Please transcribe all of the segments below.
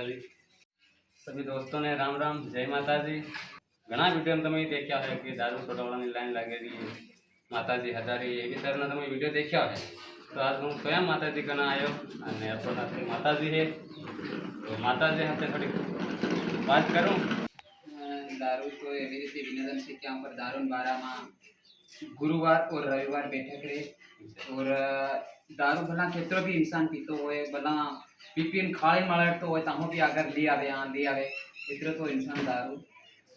जी। सभी दोस्तों ने राम राम, जय माता जी। घना वीडियो में તમે દેખ્યા है कि दारू છોડાવવાની લાઈન લાગેલી માતાજી હજારી એવી તરના તમે વિડીયો દેખ્યા है। तो आज હું स्वयं માતાજી કના આવ્યો અને આપણા સાથે માતાજી है, तो માતાજી સાથે થોડી વાત કરું। दारू तो एवी रीते विनोदन से क्या पर दारू बारा में गुरुवार और रविवार बैठक रहे और दारू भला केतरो भी इंसान पीतो होए भला पीपीन खाली मळतो होए ताहो भी अगर ली आवे इतरो तो इंसान दारू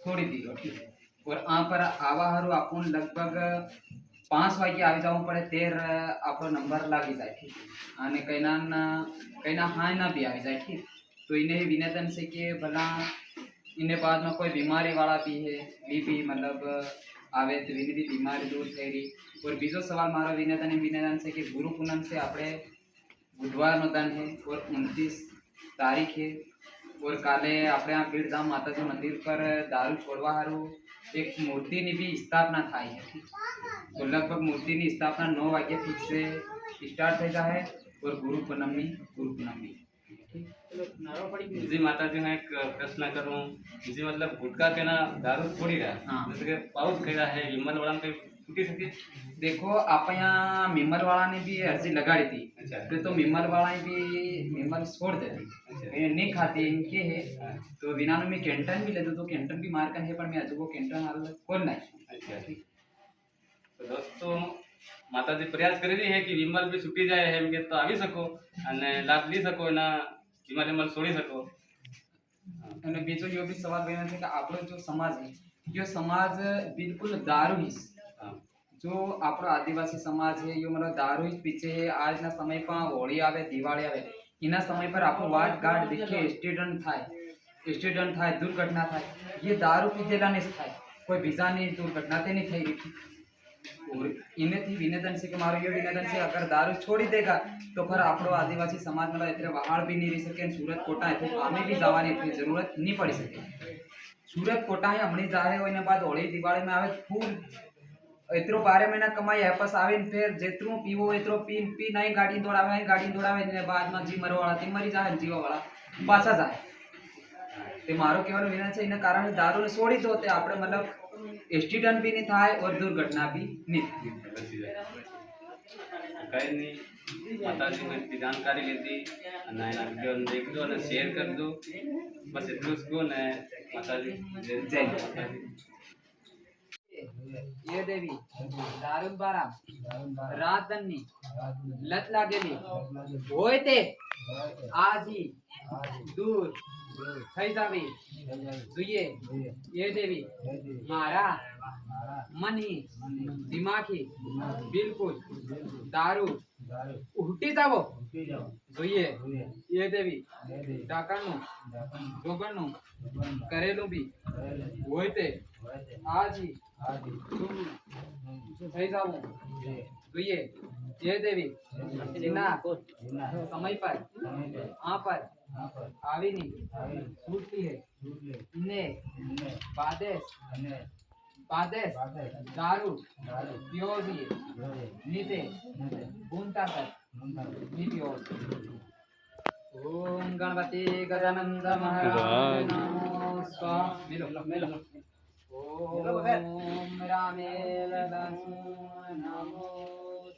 छोड़ी दी ठीक है। और आ पर आवा हारू आपन लगभग 5 वागे આવી જવું પડે 13 આપણો નંબર લાગી જાય ठीक અને કઈના હાય ના भी આવી જાય ठीक। तो इन्हें विनोदन से कि भला इन्हें बाद में कोई बीमारी वाला भी है भी मतलब आवे तो विधि बीमारी दूर થઈ રહી। और बीजो सवाल मारो विनोदन से कि गुरु पूनम से આપણે बुधवार નો दिन है और 29 तारीख है और काले આપણે આ પીરધામ માતાજી મંદિર पर दारू छोड़वा हारू एक मूर्ति ની भी स्थापना થાય है ठीक। तो लगभग मूर्ति ની स्थापना 9 वागे फिक्स से स्टार्ट થઈ जाए और गुरु पूनम जी माताजी मैं एक प्रश्न करूँ जी, मतलब गुटखा के ना दारू छोड़ी रहा हाँ। जैसे कि पाउच खेला है विमल वाला पे छूटी सके। देखो आप यहाँ मिमल वाला ने भी अर्जी लगाई थी अच्छा। तो मिमल वाला ने भी मिमल छोड़ देती अच्छा। ये नहीं खाती इनके है। तो विना में कैंटन भी ले दो तो कैंटन भी मार कर है पर मैं अजू वो कैंटन हाल खोल नहीं। अच्छा। तो दोस्तों माताजी प्रयास कर रही है कि विमल भी छूटी जाए है तो આવી શકો અને લાભ લઈ શકો એના વિમલ છોડી શકો। અને બીજો यो भी सवाल बना है कि આપણો जो समाज है यो समाज बिल्कुल दारू ही जो આપણો आदिवासी समाज है यो मतलब दारू ही पीछे है। आज ना समय पर होली आवे दिवाળી आवे इना समय पर आपको वाट गाट देखे एक्सीडेंट थाय दुर्घटना थाय ये दारू पीधेला ने थाय कोई बीजा नहीं दुर्घटना ते नहीं થઈ रही। और इन्हें थी विनोदन से कि मारो ये विनोदन से अगर दारू छोड़ी देगा तो फिर आपको आदिवासी समाज में इतने वहाड़ भी नहीं रही सके सूरत कोटा है तो आमे भी जावानी इतनी जरूरत नहीं पड़ी सके। सूरत कोटा है हमने जाए होने बाद होली दिवाળી में आवे फूल इतरो 12 महीना कमाई वापस आवे फिर जेतरो पीवो इतरो पी नहीं गाड़ी दौड़ावे ने बाद में जी मरो वाला ते मरी जाए जीवा वाला पाछा जाए। ते मारो केवल विनोद से इना कारण दारू ने छोड़ी दो ते आपने मतलब एक्सीडेंट भी नहीं थाय और दुर्घटना भी नहीं कहीं नहीं माताजी में इतनी जानकारी लेती અને એના વિડિયો દેખજો અને શેર કરજો બસ એટલું જ કહું ને માતાજી જય માતાજી। ये देवी दारू बारा रात दन्नी लत लागेली होय ते आज ही दूर થઈ જાવી જોઈએ। ये देवी मारा मन ही दिमाग ही बिल्कुल दारू उठी जावो જોઈએ। ये देवी डाकणનું જોગણનું કરેલું બી હોય તે आज ही થઈ જાવું જોઈએ। ये देवी जिना समय पर यहाँ पर आवीनी छूटती है ने बादेश दारू पियोगी नीते बूंदता कर नीतियो। ओम गणपति गजानंद महाराज नमो स्वाहा मिलो ओम रामेल नमो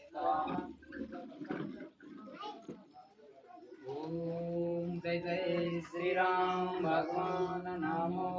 स्वाहा ओम जय जय श्री राम भगवान नमो